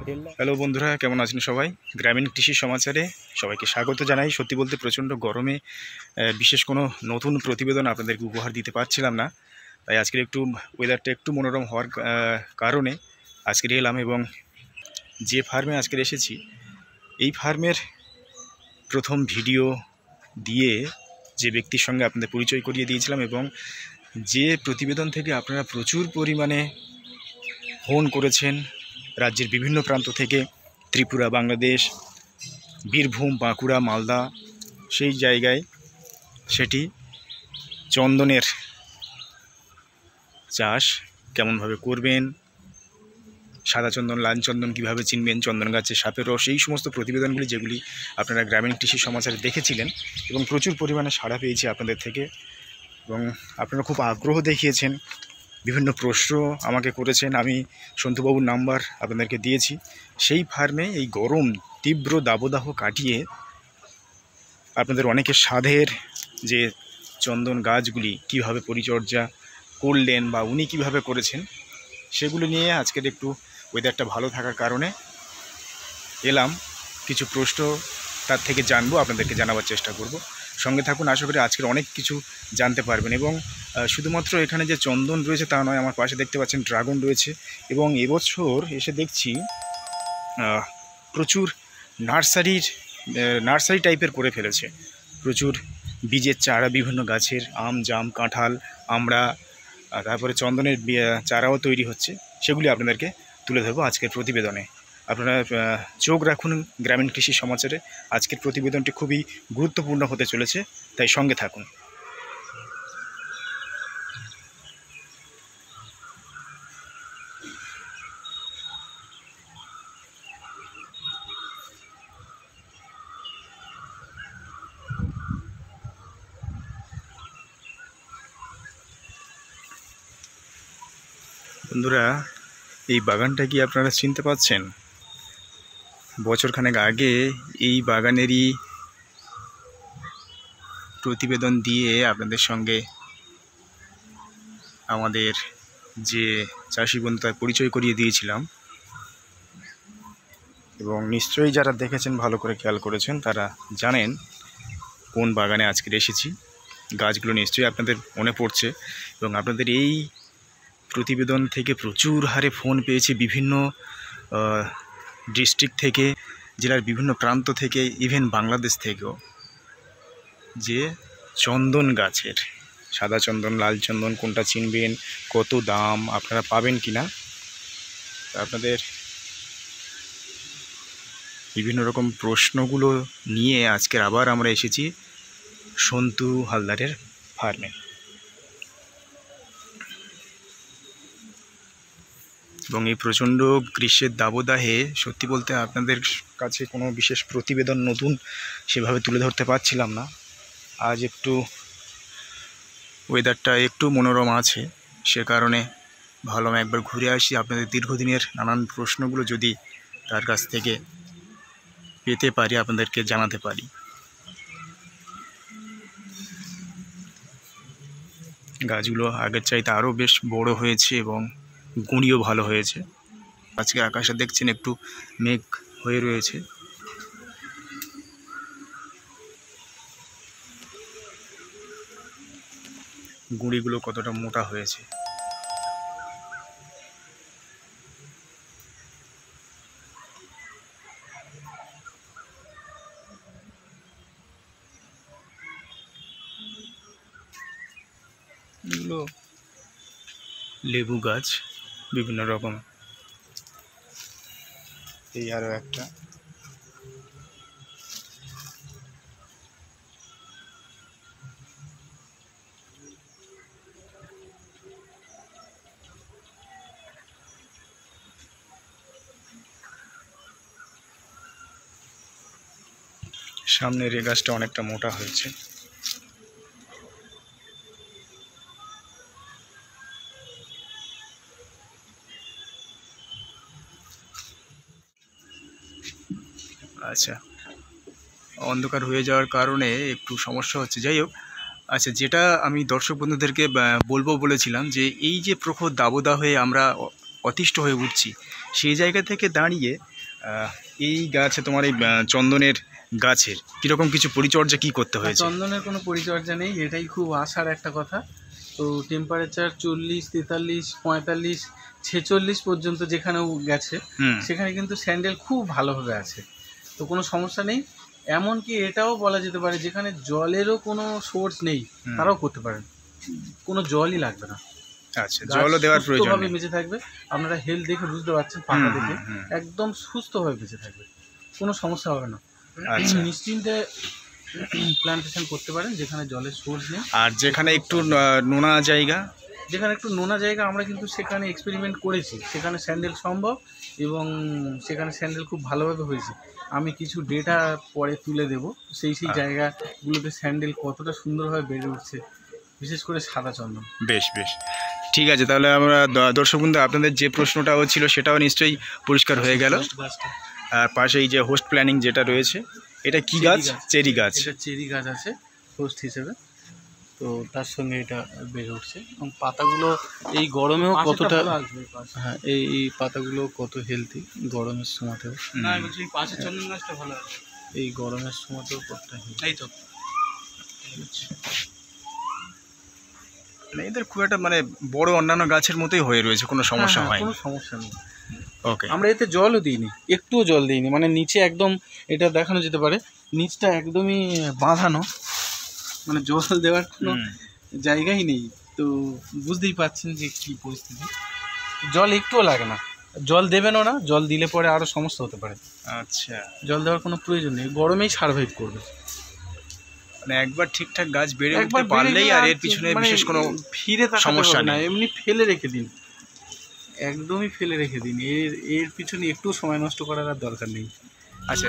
Hello বন্ধুরা, কেমন আছেন সবাই? গ্রামীণ কৃষি সমাচারে সবাইকে স্বাগত জানাই। সত্যি বলতে প্রচণ্ড গরমে বিশেষ কোনো নতুন প্রতিবেদন আপনাদেরকে উপহার দিতে পারছিলাম না, তাই আজকের একটু ওয়েদারটা একটু মনোরম হওয়ার কারণে আজকের এলাম। এবং যে ফার্মে আজকের এসেছি, এই ফার্মের প্রথম ভিডিও দিয়ে যে ব্যক্তির সঙ্গে আপনাদের পরিচয় করিয়ে দিয়েছিলাম এবং যে প্রতিবেদন থেকে আপনারা প্রচুর পরিমাণে ফোন করেছেন রাজ্যের বিভিন্ন প্রান্ত থেকে, ত্রিপুরা, বাংলাদেশ, বীরভূম, বাঁকুড়া, মালদা, সেই জায়গায় সেটি চন্দনের চাষ কেমনভাবে করবেন, সাদা চন্দন, লাল চন্দন কীভাবে চিনবেন, চন্দন গাছে সাপের রস, এই সমস্ত প্রতিবেদনগুলি যেগুলি আপনারা গ্রামীণ কৃষি সমাচারে দেখেছিলেন এবং প্রচুর পরিমাণে সাড়া পেয়েছি আপনাদের থেকে। এবং আপনারা খুব আগ্রহ দেখিয়েছেন, বিভিন্ন প্রশ্ন আমাকে করেছেন। আমি সন্তুবাবুর নাম্বার আপনাদেরকে দিয়েছি। সেই ফার্মে এই গরম তীব্র দাবদাহ কাটিয়ে আপনাদের অনেকের সাধের যে চন্দন গাছগুলি কীভাবে পরিচর্যা করলেন বা উনি কীভাবে করেছেন, সেগুলো নিয়ে আজকের একটু ওয়েদারটা ভালো থাকার কারণে এলাম। কিছু প্রশ্ন তার থেকে জানবো, আপনাদেরকে জানাবার চেষ্টা করব। সঙ্গে থাকুন, আশা করি আজকের অনেক কিছু জানতে পারবেন। এবং শুধুমাত্র এখানে যে চন্দন রয়েছে তা নয়, আমার পাশে দেখতে পাচ্ছেন ড্রাগন রয়েছে। এবং এবছর এসে দেখছি প্রচুর নার্সারি টাইপের করে ফেলেছে। প্রচুর বীজের চারা বিভিন্ন গাছের, আম, জাম, কাঁঠাল, আমড়া, তারপরে চন্দনের চারাও তৈরি হচ্ছে। সেগুলি আপনাদেরকে তুলে ধরবো আজকের প্রতিবেদনে। আপনারা চোখ রাখুন গ্রামীণ কৃষি সমাচারে। আজকের প্রতিবেদনটি খুবই গুরুত্বপূর্ণ হতে চলেছে, তাই সঙ্গে থাকুন। বন্ধুরা, এই বাগানটা কি আপনারা চিনতে পাচ্ছেন? বছরখানেক আগে এই বাগানেরই প্রতিবেদন দিয়ে আপনাদের সঙ্গে আমাদের যে চাষি বন্ধু তার পরিচয় করিয়ে দিয়েছিলাম। এবং নিশ্চয়ই যারা দেখেছেন, ভালো করে খেয়াল করেছেন, তারা জানেন কোন বাগানে আজকে এসেছি। গাছগুলো নিশ্চয়ই আপনাদের মনে পড়ছে। এবং আপনাদের এই প্রতিবেদন থেকে প্রচুর হারে ফোন পেয়েছি বিভিন্ন ডিস্ট্রিক্ট থেকে, জেলার বিভিন্ন প্রান্ত থেকে, ইভেন বাংলাদেশ থেকেও, যে চন্দন গাছের, সাদা চন্দন, লাল চন্দন কোনটা চিনবেন, কত দাম, আপনারা পাবেন কি না, আপনাদের বিভিন্ন রকম প্রশ্নগুলো নিয়ে আজকের আবার আমরা এসেছি সন্তু হালদারের ফার্মে। এবং এই প্রচণ্ড গ্রীষ্মের দাবদাহে সত্যি বলতে আপনাদের কাছে কোনো বিশেষ প্রতিবেদন নতুন সেভাবে তুলে ধরতে পারছিলাম না। আজ একটু ওয়েদারটা একটু মনোরম আছে, সে কারণে ভালো একবার ঘুরে আসি। আপনাদের দীর্ঘদিনের নানান প্রশ্নগুলো যদি তার কাছ থেকে পেতে পারি, আপনাদেরকে জানাতে পারি। গাছগুলো আগের চাইতে আরও বেশ বড় হয়েছে এবং গুঁড়িও ভালো হয়েছে। আজকে আকাশে দেখছেন একটু মেঘ হয়ে রয়েছে। গুঁড়িগুলো কতটা মোটা হয়েছে। এগুলো লেবু গাছ বিভিন্ন রকম। এই আরও একটা। সামনের এই গাছটা অনেকটা মোটা হয়েছে। আচ্ছা, অন্ধকার হয়ে যাওয়ার কারণে একটু সমস্যা হচ্ছে। যাই হোক, আচ্ছা, যেটা আমি দর্শক বন্ধুদেরকে বলবো বলেছিলাম, যে এই যে প্রখর দাবদাহে আমরা অতিষ্ঠ হয়ে উঠছি, সেই জায়গা থেকে দাঁড়িয়ে এই গাছে তোমার এই চন্দনের গাছের কীরকম কিছু পরিচর্যা কি করতে হয়েছে? চন্দনের কোনো পরিচর্যা নেই, এটাই খুব আশার একটা কথা। তো টেম্পারেচার 40, 43, 45, 46 পর্যন্ত যেখানেও গেছে সেখানে কিন্তু স্যান্ডেল খুব ভালোভাবে আছে, তো কোনো সমস্যা নেই। এমনকি এটাও বলা যেতে পারে যেখানে জলেরও কোনো সোর্স নেই তারাও করতে পারেন, কোনো জলই লাগবে না। আচ্ছা, জলও দেওয়ার প্রয়োজন নেই, বেঁচে থাকবে। আপনারা হেলথ দেখে বুঝতে পারছেন, পাতা দেখে একদম সুস্থভাবে বেঁচে থাকবে, কোনো সমস্যা হবে না। আচ্ছা, নিশ্চিন্তে প্ল্যান্টেশন করতে পারেন যেখানে জলের সোর্স নেই। আর যেখানে একটু নোনা জায়গা, আমরা কিন্তু সেখানে এক্সপেরিমেন্ট করেছি, সেখানে স্যান্ডেল সম্ভব এবং সেখানে স্যান্ডেল খুব ভালোভাবে হয়েছে। আমি কিছু ডেটা পরে তুলে দেব সেই জায়গাগুলোতে স্যান্ডেল কতটা সুন্দরভাবে বেড়ে উঠছে, বিশেষ করে সাদা চন্দন। বেশ বেশ, ঠিক আছে। তাহলে আমরা দর্শক বন্ধু, আপনাদের যে প্রশ্নটাও ছিল সেটাও নিশ্চয়ই পরিষ্কার হয়ে গেল। আর পাশে এই যে হোস্ট প্ল্যানিং যেটা রয়েছে, এটা কি গাছ? চেরি গাছ। এটা চেরি গাছ আছে হোস্ট হিসেবে, তো তার সঙ্গে এটা বেড়ে উঠছে এবং পাতাগুলো এই গরমেও কতটা, হ্যাঁ এই পাতাগুলো কত হেলদি গরমের সময়তেও। না বলছি পাশের চন্দন গাছটা ভালো আছে, এই গরমের সময়তেও কতটা হেলদি। এই তো এদের খুব একটা মানে বড় অন্যান্য গাছের মতোই হয়ে রয়েছে, কোনো সমস্যা হয়, কোনো সমস্যা নেই। ওকে, আমরা এতে জলও দিইনি, একটুও জল দিইনি, মানে নিচে একদম এটা দেখানো যেতে পারে নিচটা একদমই বাঁধানো, মানে জল দেওয়ার কোনো জায়গাই নেই। তো বুঝতেই পারছেন যে কি পরিস্থিতি, জল একটুও লাগে না, জল দেবেনও না, জল দিলে পরে আরও সমস্যা হতে পারে। আচ্ছা, জল দেওয়ার কোনো প্রয়োজন নেই, গরমেই সার্ভাইভ করবে। মানে একবার ঠিকঠাক গাছ বেড়ে উঠতে পারলেই আর এর পিছনে বিশেষ কোনো সমস্যা নেই, এমনি ফেলে রেখে দিন, একদমই ফেলে রেখে দিন, এর পিছনে একটু সময় নষ্ট করার আর দরকার নেই। আচ্ছা।